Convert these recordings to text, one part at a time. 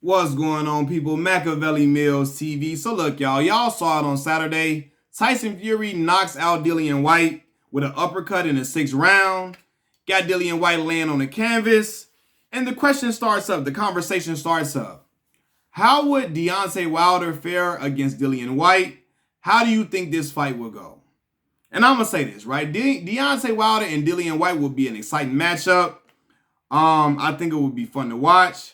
What's going on, people? Machiavelli Mills TV. So look, y'all saw it on Saturday. Tyson Fury knocks out Dillian Whyte with an uppercut in the 6th round. Got Dillian Whyte laying on the canvas. And the question starts up, the conversation starts up. How would Deontay Wilder fare against Dillian Whyte? How do you think this fight will go? And I'm going to say this, right? Deontay Wilder and Dillian Whyte will be an exciting matchup. I think it would be fun to watch.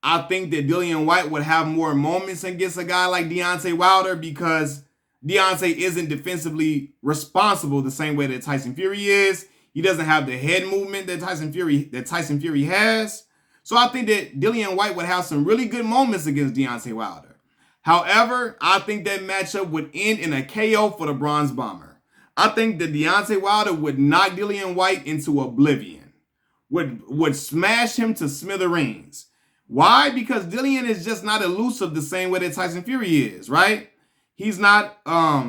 I think that Dillian Whyte would have more moments against a guy like Deontay Wilder because Deontay isn't defensively responsible the same way that Tyson Fury is. He doesn't have the head movement that Tyson Fury has. So I think that Dillian Whyte would have some really good moments against Deontay Wilder. However, I think that matchup would end in a KO for the Bronze Bomber. I think that Deontay Wilder would knock Dillian Whyte into oblivion, would smash him to smithereens. Why? Because Dillian is just not elusive the same way that Tyson Fury is, right? He's not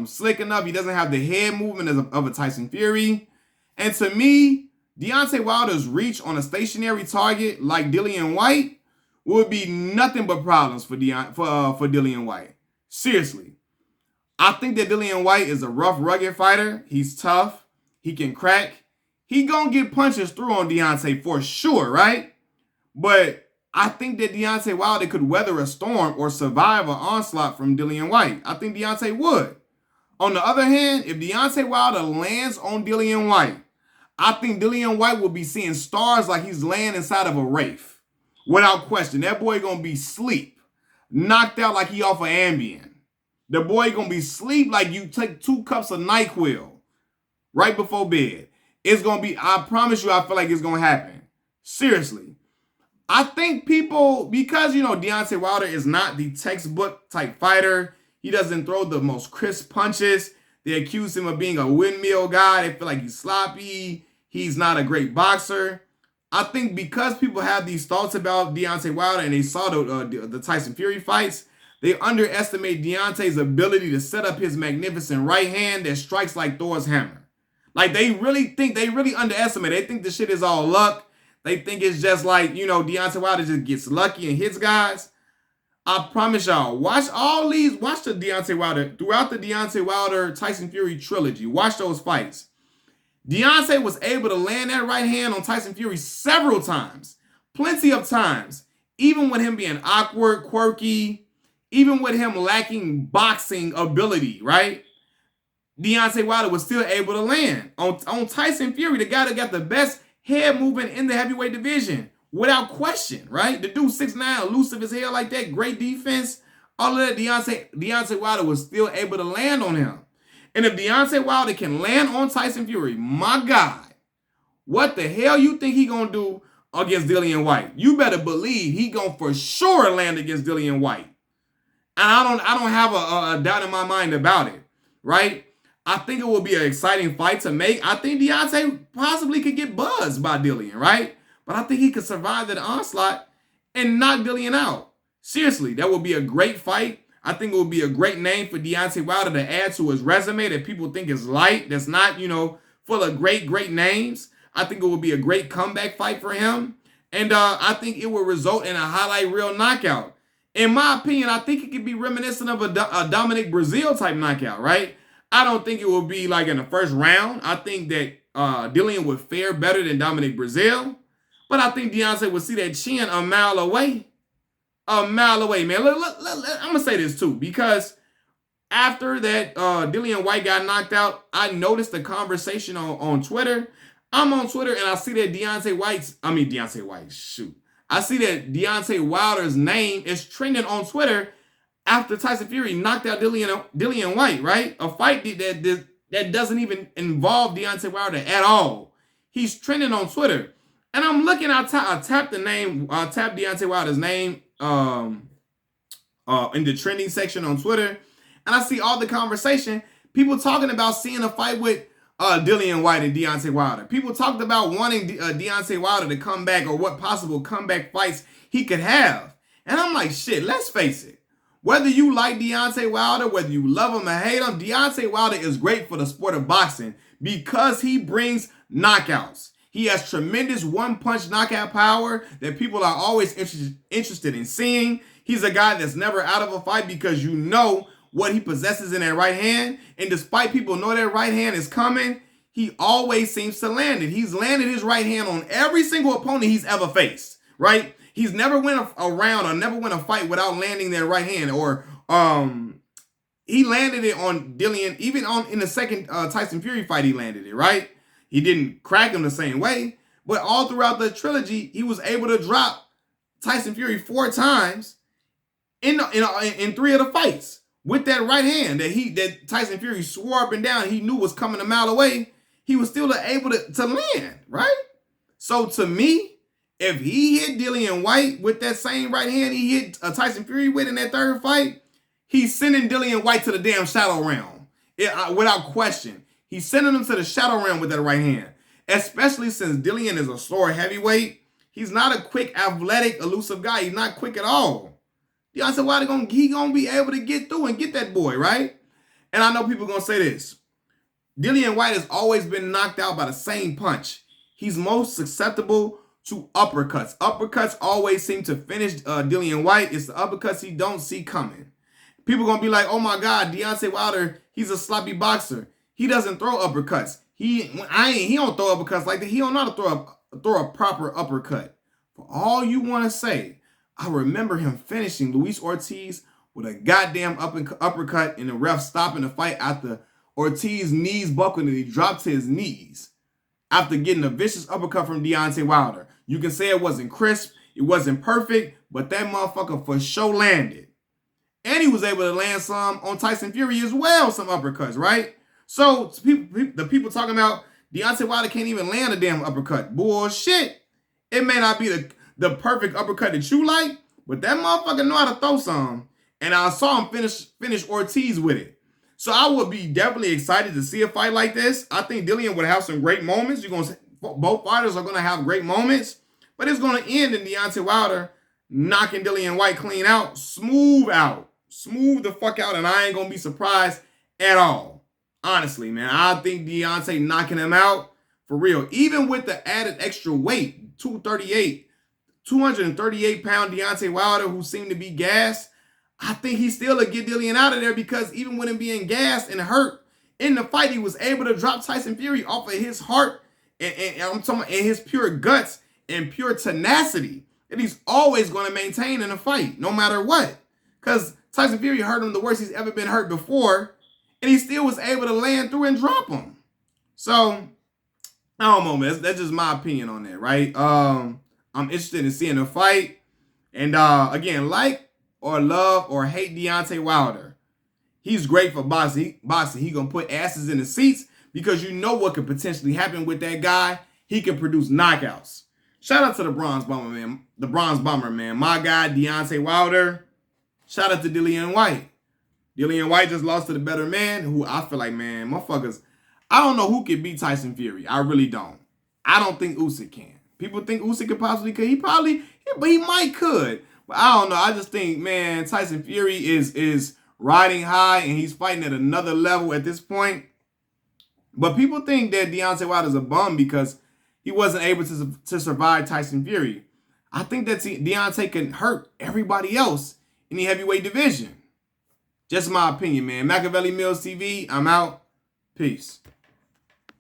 slick enough. He doesn't have the head movement of a Tyson Fury. And to me, Deontay Wilder's reach on a stationary target like Dillian Whyte would be nothing but problems for Dillian Whyte. Seriously. I think that Dillian Whyte is a rough, rugged fighter. He's tough. He can crack. He gonna get punches through on Deontay for sure, right? But I think that Deontay Wilder could weather a storm or survive an onslaught from Dillian Whyte. I think Deontay would. On the other hand, if Deontay Wilder lands on Dillian Whyte, I think Dillian Whyte will be seeing stars like he's laying inside of a Wraith. Without question. That boy gonna be sleep. Knocked out like he off of Ambien. The boy gonna be sleep like you take 2 cups of NyQuil right before bed. It's gonna be, I promise you, I feel like it's gonna happen. Seriously. I think people, because, Deontay Wilder is not the textbook type fighter. He doesn't throw the most crisp punches. They accuse him of being a windmill guy. They feel like he's sloppy. He's not a great boxer. I think because people have these thoughts about Deontay Wilder and they saw the Tyson Fury fights, they underestimate Deontay's ability to set up his magnificent right hand that strikes like Thor's hammer. Like they really underestimate. They think the shit is all luck. They think it's just like, Deontay Wilder just gets lucky and hits guys. I promise y'all, watch the Deontay Wilder, throughout the Deontay Wilder Tyson Fury trilogy. Watch those fights. Deontay was able to land that right hand on Tyson Fury several times. Plenty of times. Even with him being awkward, quirky, even with him lacking boxing ability, right? Deontay Wilder was still able to land. On Tyson Fury, the guy that got the best head movement in the heavyweight division, without question, right? The dude 6'9", elusive as hell like that, great defense. All of that, Deontay Wilder was still able to land on him. And if Deontay Wilder can land on Tyson Fury, my God, what the hell you think he gonna do against Dillian Whyte? You better believe he gonna for sure land against Dillian Whyte. And I don't have a doubt in my mind about it, right? I think it will be an exciting fight to make. I think Deontay possibly could get buzzed by Dillian, right? But I think he could survive that onslaught and knock Dillian out. Seriously, that would be a great fight. I think it would be a great name for Deontay Wilder to add to his resume that people think is light, that's not, full of great names. I think it would be a great comeback fight for him. And I think it will result in a highlight reel knockout. In my opinion, I think it could be reminiscent of a Dominic Breazeale type knockout, right? I don't think it will be like in the first round. I think that Dillian would fare better than Dominic Breazeale. But I think Deontay would see that chin a mile away. A mile away, man. I'm going to say this too. Because after that Dillian Whyte got knocked out, I noticed the conversation on Twitter. I'm on Twitter and I see that I see that Deontay Wilder's name is trending on Twitter after Tyson Fury knocked out Dillian Whyte, right? A fight that doesn't even involve Deontay Wilder at all. He's trending on Twitter. And I'm looking, I tapped Deontay Wilder's name in the trending section on Twitter. And I see all the conversation. People talking about seeing a fight with Dillian Whyte and Deontay Wilder. People talked about wanting Deontay Wilder to come back or what possible comeback fights he could have. And I'm like, shit, let's face it. Whether you like Deontay Wilder, whether you love him or hate him, Deontay Wilder is great for the sport of boxing because he brings knockouts. He has tremendous one-punch knockout power that people are always interested in seeing. He's a guy that's never out of a fight because you know what he possesses in that right hand. And despite people know that right hand is coming, he always seems to land it. He's landed his right hand on every single opponent he's ever faced, right? He's never went a round or never won a fight without landing that right hand. Or he landed it on Dillian, even in the second Tyson Fury fight, he landed it, right? He didn't crack him the same way, but all throughout the trilogy, he was able to drop Tyson Fury 4 times in 3 of the fights with that right hand that Tyson Fury swore up and down he knew was coming a mile away. He was still able to land, right? So to me, if he hit Dillian Whyte with that same right hand he hit Tyson Fury with in that 3rd fight, he's sending Dillian Whyte to the damn shadow realm, without question. He's sending him to the shadow realm with that right hand, especially since Dillian is a sore heavyweight. He's not a quick, athletic, elusive guy. He's not quick at all. Deontay Wilder gonna be able to get through and get that boy, right? And I know people gonna say this. Dillian Whyte has always been knocked out by the same punch. He's most susceptible to uppercuts. Uppercuts always seem to finish Dillian Whyte. It's the uppercuts he don't see coming. People gonna be like, oh my God, Deontay Wilder, he's a sloppy boxer. He doesn't throw uppercuts. He don't throw uppercuts like that. He don't know how to throw a proper uppercut. For all you want to say, I remember him finishing Luis Ortiz with a goddamn uppercut and the ref stopping the fight after Ortiz's knees buckled and he dropped to his knees after getting a vicious uppercut from Deontay Wilder. You can say it wasn't crisp, it wasn't perfect, but that motherfucker for sure landed. And he was able to land some on Tyson Fury as well, some uppercuts, right? So the people talking about Deontay Wilder can't even land a damn uppercut. Bullshit. It may not be the perfect uppercut that you like, but that motherfucker know how to throw some. And I saw him finish Ortiz with it. So I would be definitely excited to see a fight like this. I think Dillian would have some great moments. Both fighters are going to have great moments, but it's going to end in Deontay Wilder knocking Dillian Whyte clean out, smooth the fuck out, and I ain't going to be surprised at all. Honestly, man, I think Deontay knocking him out for real. Even with the added extra weight, 238-pound Deontay Wilder, who seemed to be gassed, I think he still will get Dillian out of there because even with him being gassed and hurt in the fight, he was able to drop Tyson Fury off of his heart and I'm talking about in his pure guts and pure tenacity that he's always going to maintain in a fight, no matter what. Because Tyson Fury hurt him the worst he's ever been hurt before, and he still was able to land through and drop him. So, I don't know, man. That's just my opinion on that, right? I'm interested in seeing the fight. And again, like or love or hate Deontay Wilder, he's great for boxing. He gonna put asses in the seats because you know what could potentially happen with that guy. He can produce knockouts. Shout out to the Bronze Bomber, man. The Bronze Bomber, man. My guy, Deontay Wilder. Shout out to Dillian Whyte. Dillian Whyte just lost to the better man, who I feel like, man, motherfuckers, I don't know who can beat Tyson Fury. I really don't. I don't think Usyk can. People think Usyk could possibly could. He might could. But I don't know. I just think, man, Tyson Fury is riding high and he's fighting at another level at this point. But people think that Deontay Wilder is a bum because he wasn't able to survive Tyson Fury. I think that Deontay can hurt everybody else in the heavyweight division. Just my opinion, man. Machiavelli Mills TV, I'm out. Peace.